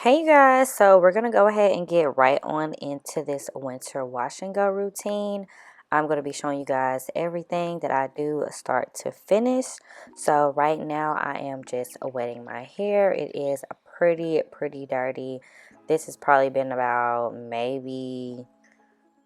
Hey you guys, so we're going to go ahead and get right on into this winter wash and go routine. I'm going to be showing you guys everything that I do start to finish. So right now I am just wetting my hair. It is pretty dirty. This has probably been about maybe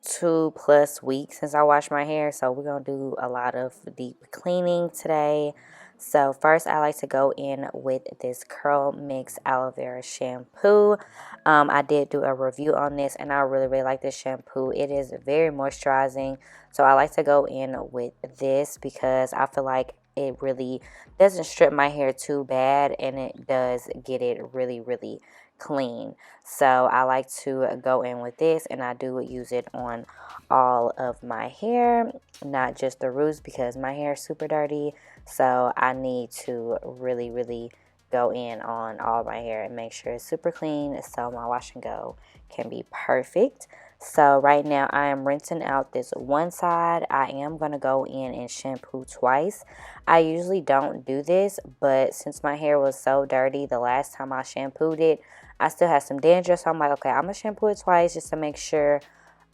2+ weeks since I washed my hair, so we're gonna do a lot of deep cleaning today. So first I like to go in with this Curl Mix Aloe Vera shampoo. I did do a review on this and I really like this shampoo. It is very moisturizing, so I like to go in with this because I feel like it really doesn't strip my hair too bad, and it does get it really clean. So I like to go in with this, and I do use it on all of my hair, not just the roots, because my hair is super dirty. So I need to really go in on all my hair and make sure it's super clean so my wash and go can be perfect. So right now I am rinsing out this one side. I am going to go in and shampoo twice. I usually don't do this, but since my hair was so dirty the last time I shampooed it, I still have some dandruff. So I'm like, okay, I'm going to shampoo it twice just to make sure,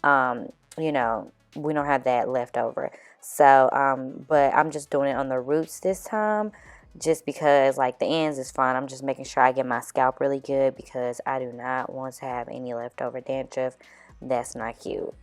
you know, we don't have that left over. So, but I'm just doing it on the roots this time just because, like, the ends is fine. I'm just making sure I get my scalp really good because I do not want to have any leftover dandruff. That's not cute.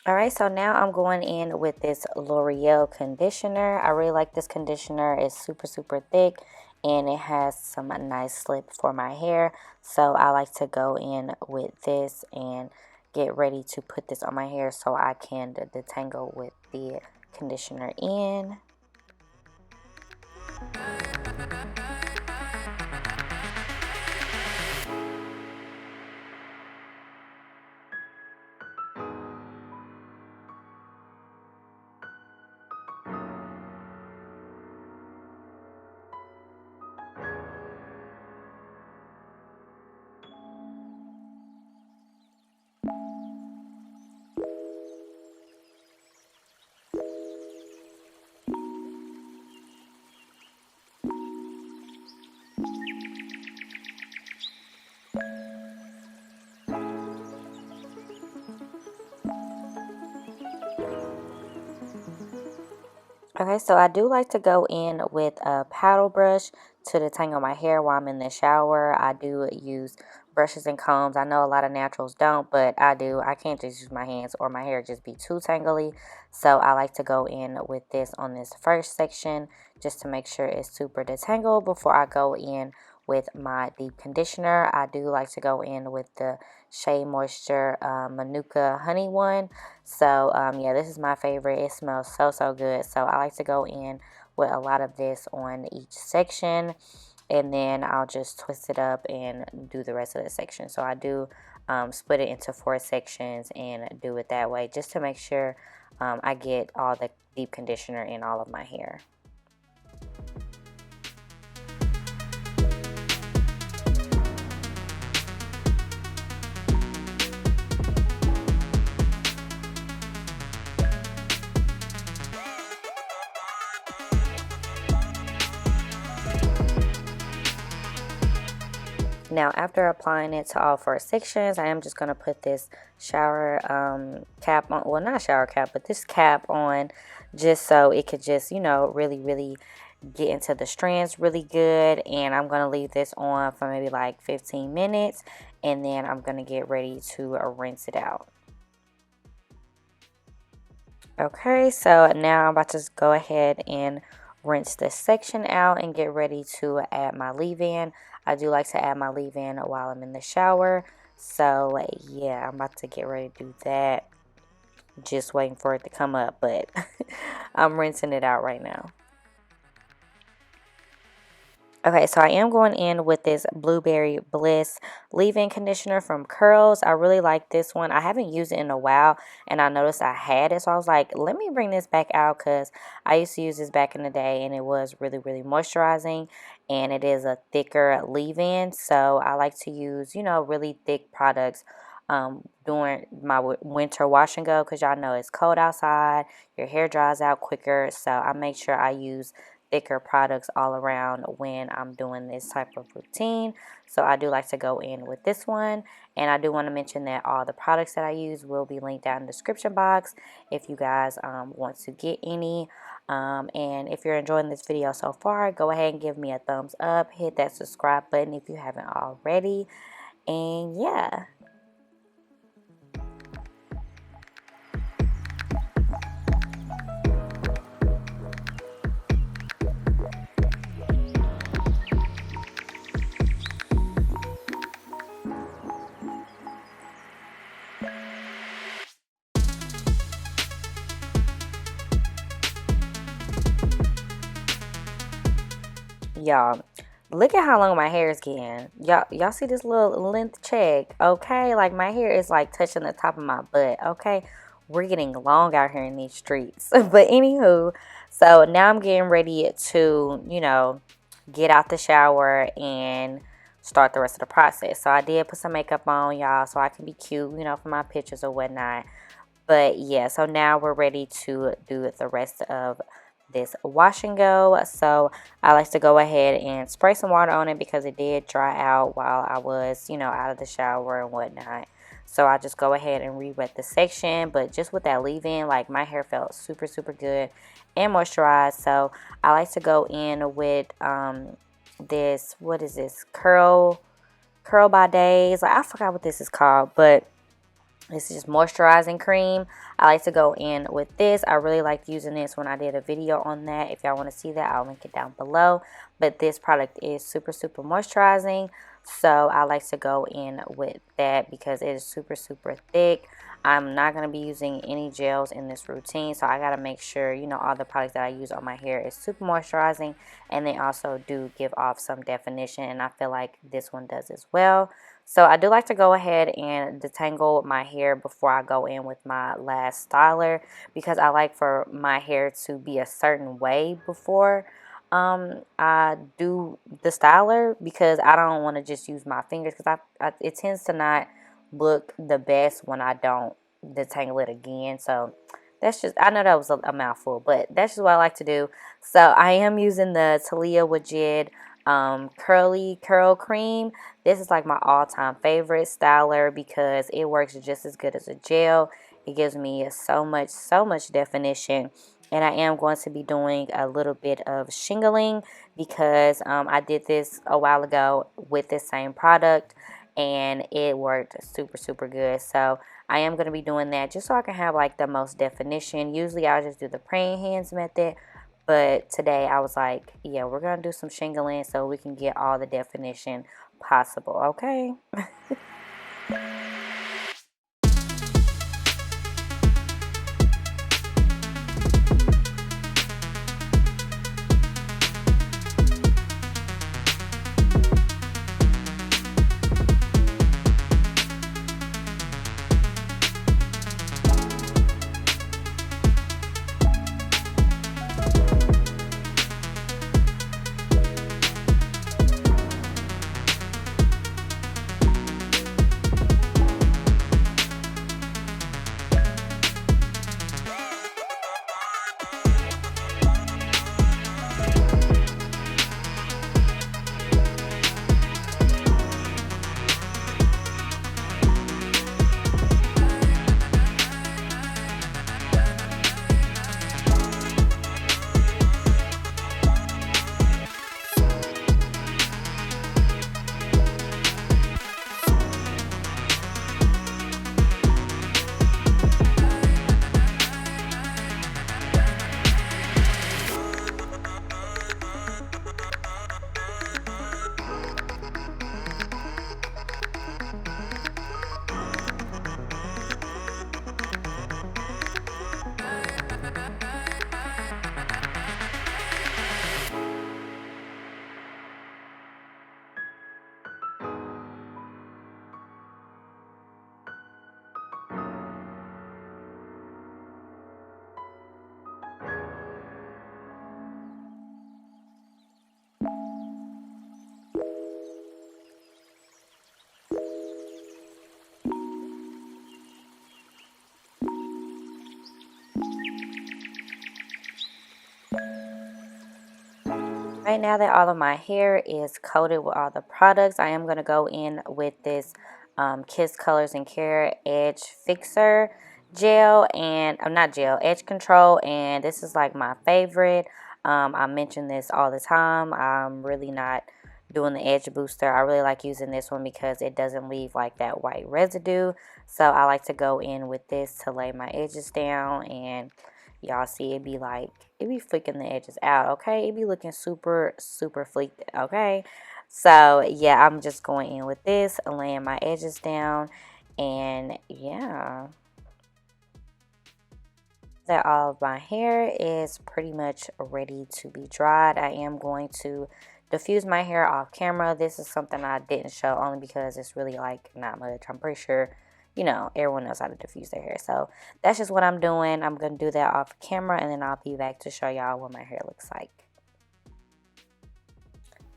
Alright, so now I'm going in with this L'Oreal conditioner. I really like this conditioner. It's super thick and it has some nice slip for my hair. So I like to go in with this and get ready to put this on my hair so I can detangle with the conditioner in. Okay, so I do like to go in with a paddle brush to detangle my hair while I'm in the shower. I do use brushes and combs. I know a lot of naturals don't, but I do. I can't just use my hands or my hair just be too tangly. So I like to go in with this on this first section just to make sure it's super detangled before I go in with my deep conditioner. I do like to go in with the Shea Moisture Manuka Honey one. So, yeah, this is my favorite. It smells so good. So I like to go in with a lot of this on each section, and then I'll just twist it up and do the rest of the section. So I do split it into 4 sections and do it that way just to make sure I get all the deep conditioner in all of my hair. Now, after applying it to all 4 sections, I am just going to put this shower cap on. Well, not shower cap, but this cap on just so it could just, really get into the strands really good. And I'm going to leave this on for maybe like 15 minutes. And then I'm going to get ready to rinse it out. Okay, so now I'm about to go ahead and rinse this section out and get ready to add my leave-in. I do like to add my leave-in while I'm in the shower. So, yeah, I'm about to get ready to do that. Just waiting for it to come up, but I'm rinsing it out right now. Okay, so I am going in with this Blueberry Bliss leave-in conditioner from Curls. I really like this one. I haven't used it in a while, and I noticed I had it, so I was like, let me bring this back out because I used to use this back in the day, and it was really moisturizing, and it is a thicker leave-in, so I like to use, really thick products during my winter wash and go, because y'all know it's cold outside, your hair dries out quicker. So I make sure I use thicker products all around when I'm doing this type of routine. So I do like to go in with this one. And I do want to mention that all the products that I use will be linked down in the description box if you guys want to get any. And if you're enjoying this video so far, go ahead and give me a thumbs up. Hit that subscribe button if you haven't already. And yeah. Y'all, look at how long my hair is getting. Y'all see this little length check, okay? Like, my hair is like touching the top of my butt, okay? We're getting long out here in these streets. But anywho, so now I'm getting ready to, you know, get out the shower and start the rest of the process. So I did put some makeup on, y'all, so I can be cute, you know, for my pictures or whatnot. But yeah, so now we're ready to do the rest of this wash and go. So I like to go ahead and spray some water on it because it did dry out while I was, you know, out of the shower and whatnot. So I just go ahead and re-wet the section. But just with that leave-in, like, my hair felt super, super good and moisturized. So I like to go in with this, what is this? Curl By Daye. Like, I forgot what this is called, but this is just moisturizing cream. I like to go in with this. I really liked using this when I did a video on that. If y'all want to see that, I'll link it down below. But this product is super, super moisturizing. So I like to go in with that because it is super, super thick. I'm not going to be using any gels in this routine. So I got to make sure, you know, all the products that I use on my hair is super moisturizing. And they also do give off some definition. And I feel like this one does as well. So I do like to go ahead and detangle my hair before I go in with my last styler because I like for my hair to be a certain way before I do the styler because I don't want to just use my fingers because it tends to not look the best when I don't detangle it again. So that's just, I know that was a mouthful, but that's just what I like to do. So I am using the Talia Wajid curly curl cream. This is like my all-time favorite styler because it works just as good as a gel. It gives me so much definition. And I am going to be doing a little bit of shingling because I did this a while ago with this same product and it worked super, super good. So I am going to be doing that just so I can have like the most definition. Usually I'll just do the praying hands method. But today I was like, yeah, we're going to do some shingling so we can get all the definition possible, okay? Right now that all of my hair is coated with all the products, I am going to go in with this Kiss Colors and Care Edge Fixer gel, and not gel, edge control, and this is like my favorite. I mention this all the time. I'm really not doing the edge booster. I really like using this one because it doesn't leave like that white residue. So I like to go in with this to lay my edges down, and y'all see it be like, it be flicking the edges out, okay? It be looking super, super fleeked, okay? So, yeah, I'm just going in with this, laying my edges down, and yeah. That all of my hair is pretty much ready to be dried. I am going to diffuse my hair off camera. This is something I didn't show only because it's really like not much. I'm pretty sure, you know, everyone knows how to diffuse their hair. So that's just what I'm doing. I'm going to do that off camera, and then I'll be back to show y'all what my hair looks like.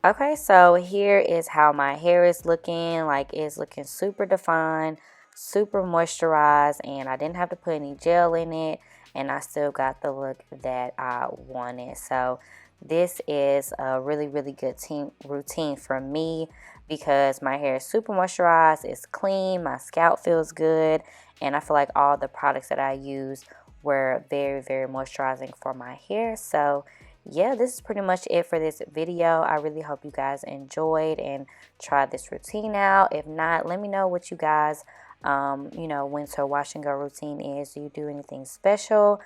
Okay, so here is how my hair is looking. Like, it's looking super defined, super moisturized, and I didn't have to put any gel in it, and I still got the look that I wanted. So this is a really, really good routine for me because my hair is super moisturized, it's clean, my scalp feels good, and I feel like all the products that I use were very, very moisturizing for my hair. So yeah, this is pretty much it for this video. I really hope you guys enjoyed and tried this routine out. If not, let me know what you guys, you know, winter wash and go routine is. Do you do anything special?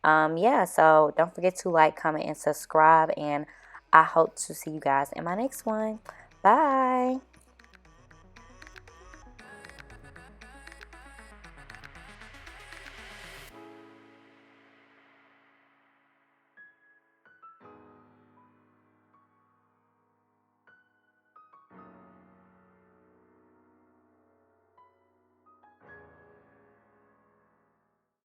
Yeah, so don't forget to like, comment, and subscribe. And I hope to see you guys in my next one. Bye.